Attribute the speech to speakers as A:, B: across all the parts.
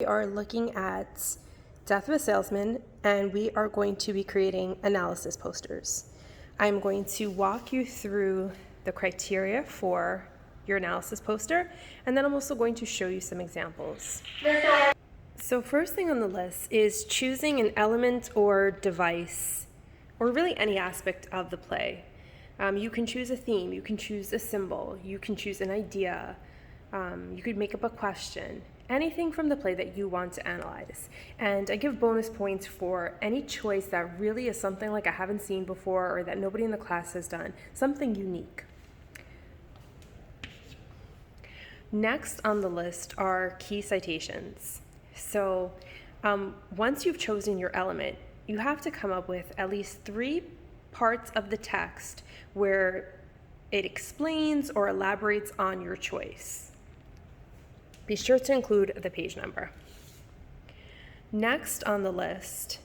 A: We are looking at Death of a Salesman, and we are going to be creating analysis posters. I'm going to walk you through the criteria for your analysis poster, and then I'm also going to show you some examples. So first thing on the list is choosing an element or device, or really any aspect of the play. You can choose a theme, you can choose a symbol, you can choose an idea, you could make up a question, anything from the play that you want to analyze. And I give bonus points for any choice that really is something like I haven't seen before or that nobody in the class has done, something unique. Next on the list are key citations. So once you've chosen your element, you have to come up with at least 3 parts of the text where it explains or elaborates on your choice. Be sure to include the page number. Next on the list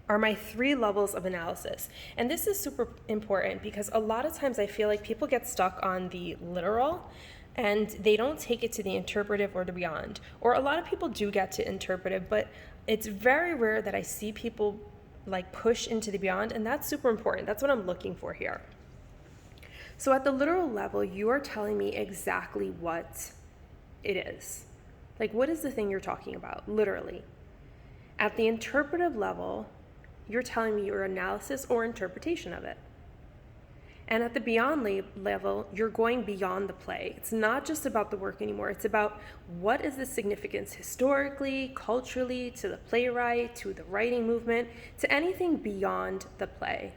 A: are my 3 levels of analysis. And this is super important because a lot of times I feel like people get stuck on the literal and they don't take it to the interpretive or the beyond. Or a lot of people do get to interpretive, but it's very rare that I see people like push into the beyond, and that's super important. That's what I'm looking for here. So at the literal level, you are telling me exactly what it is. Like, what is the thing you're talking about, literally? At the interpretive level, you're telling me your analysis or interpretation of it. And at the beyond level, you're going beyond the play. It's not just about the work anymore. It's about what is the significance historically, culturally, to the playwright, to the writing movement, to anything beyond the play.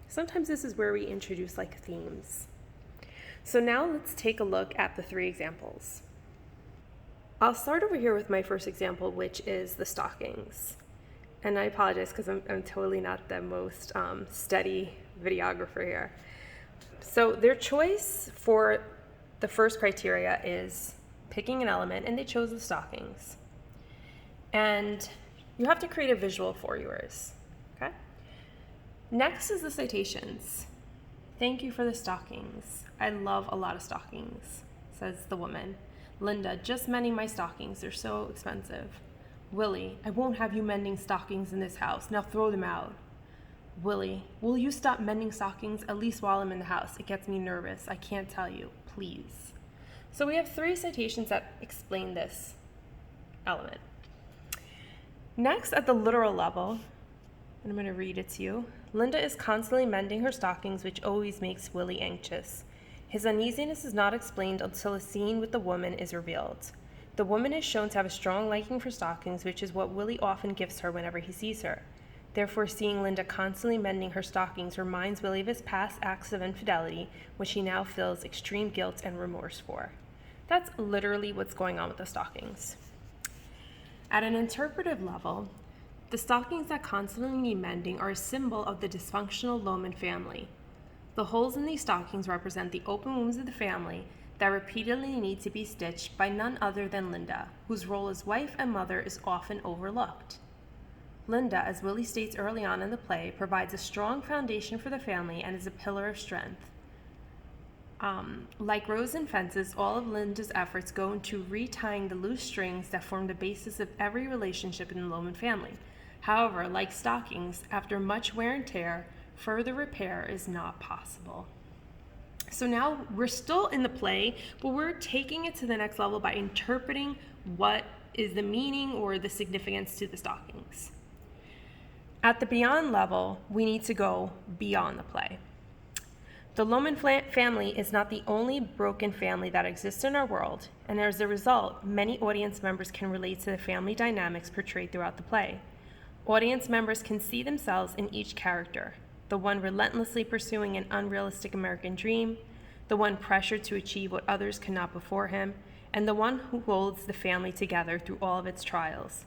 A: Sometimes this is where we introduce like themes. So now let's take a look at the 3 examples. I'll start over here with my first example, which is the Stockings. And I apologize because I'm totally not the most steady videographer here. So their choice for the first criteria is picking an element, and they chose the stockings. And you have to create a visual for yours, okay? Next is the citations. Thank you for the stockings. I love a lot of stockings, says the woman. Linda, just mending my stockings. They're so expensive. Willie, I won't have you mending stockings in this house. Now throw them out. Willie, will you stop mending stockings at least while I'm in the house? It gets me nervous. I can't tell you. Please. So we have 3 citations that explain this element. Next, at the literal level, and I'm going to read it to you. Linda is constantly mending her stockings, which always makes Willie anxious. His uneasiness is not explained until a scene with the woman is revealed. The woman is shown to have a strong liking for stockings, which is what Willie often gives her whenever he sees her. Therefore, seeing Linda constantly mending her stockings reminds Willie of his past acts of infidelity, which he now feels extreme guilt and remorse for. That's literally what's going on with the stockings. At an interpretive level, the stockings that constantly need mending are a symbol of the dysfunctional Lohman family. The holes in these stockings represent the open wounds of the family that repeatedly need to be stitched by none other than Linda, whose role as wife and mother is often overlooked. Linda, as Willie states early on in the play, provides a strong foundation for the family and is a pillar of strength. Like rows and fences, all of Linda's efforts go into retying the loose strings that form the basis of every relationship in the Lohman family. However, like stockings, after much wear and tear, further repair is not possible. So now we're still in the play, but we're taking it to the next level by interpreting what is the meaning or the significance to the stockings. At the beyond level, we need to go beyond the play. The Lohman family is not the only broken family that exists in our world, and as a result, many audience members can relate to the family dynamics portrayed throughout the play. Audience members can see themselves in each character, the one relentlessly pursuing an unrealistic American dream, the one pressured to achieve what others could not before him, and the one who holds the family together through all of its trials.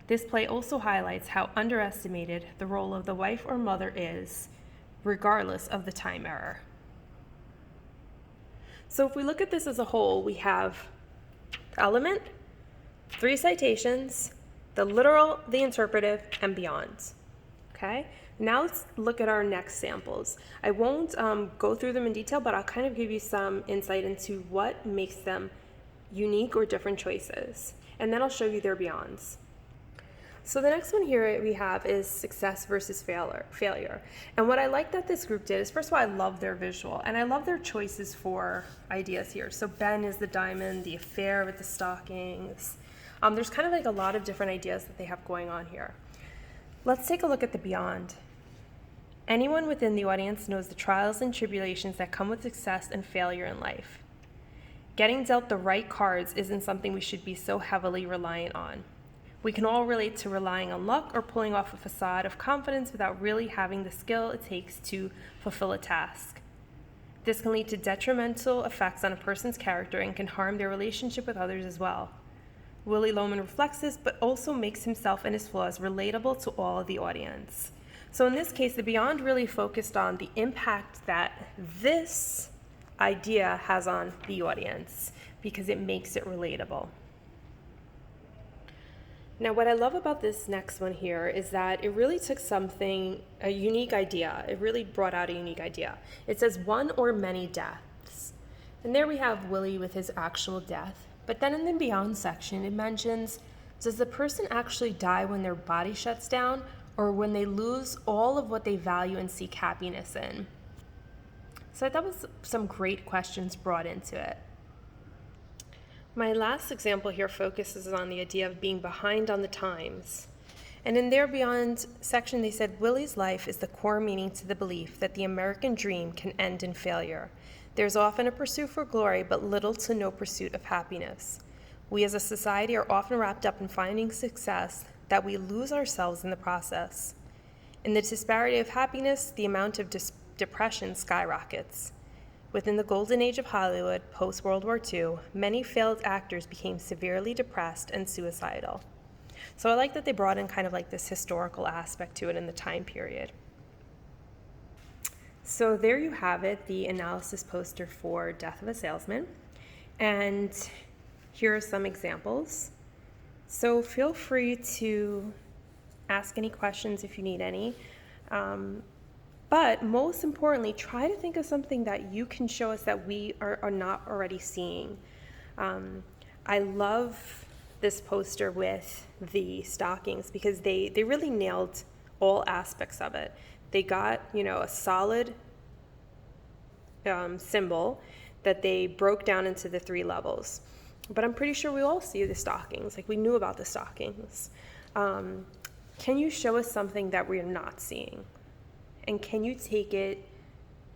A: This play also highlights how underestimated the role of the wife or mother is, regardless of the time era. So if we look at this as a whole, we have the element, 3 citations, the literal, the interpretive, and beyond. Okay? Now let's look at our next samples. I won't go through them in detail, but I'll kind of give you some insight into what makes them unique or different choices. And then I'll show you their beyonds. So the next one here we have is success versus failure. And what I like that this group did is, first of all, I love their visual and I love their choices for ideas here. So Ben is the diamond, the affair with the stockings. There's kind of like a lot of different ideas that they have going on here. Let's take a look at the beyond. Anyone within the audience knows the trials and tribulations that come with success and failure in life. Getting dealt the right cards isn't something we should be so heavily reliant on. We can all relate to relying on luck or pulling off a facade of confidence without really having the skill it takes to fulfill a task. This can lead to detrimental effects on a person's character and can harm their relationship with others as well. Willie Loman reflects this, but also makes himself and his flaws relatable to all of the audience. So in this case, the Beyond really focused on the impact that this idea has on the audience because it makes it relatable. Now, what I love about this next one here is that it really took a unique idea. It really brought out a unique idea. It says one or many deaths. And there we have Willie with his actual death. But then in the Beyond section, it mentions, does the person actually die when their body shuts down or when they lose all of what they value and seek happiness in? So that was some great questions brought into it. My last example here focuses on the idea of being behind on the times. And in their Beyond section, they said, Willie's life is the core meaning to the belief that the American dream can end in failure. There's often a pursuit for glory, but little to no pursuit of happiness. We as a society are often wrapped up in finding success that we lose ourselves in the process. In the disparity of happiness, the amount of depression skyrockets. Within the golden age of Hollywood, post-World War II, many failed actors became severely depressed and suicidal. So I like that they brought in kind of like this historical aspect to it in the time period. So there you have it, the analysis poster for Death of a Salesman. And here are some examples. So feel free to ask any questions if you need any. But most importantly, try to think of something that you can show us that we are not already seeing. I love this poster with the stockings because they really nailed all aspects of it. They got, a solid symbol that they broke down into the 3 levels. But I'm pretty sure we all see the stockings, like we knew about the stockings. Can you show us something that we're not seeing? And can you take it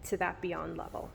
A: to that beyond level?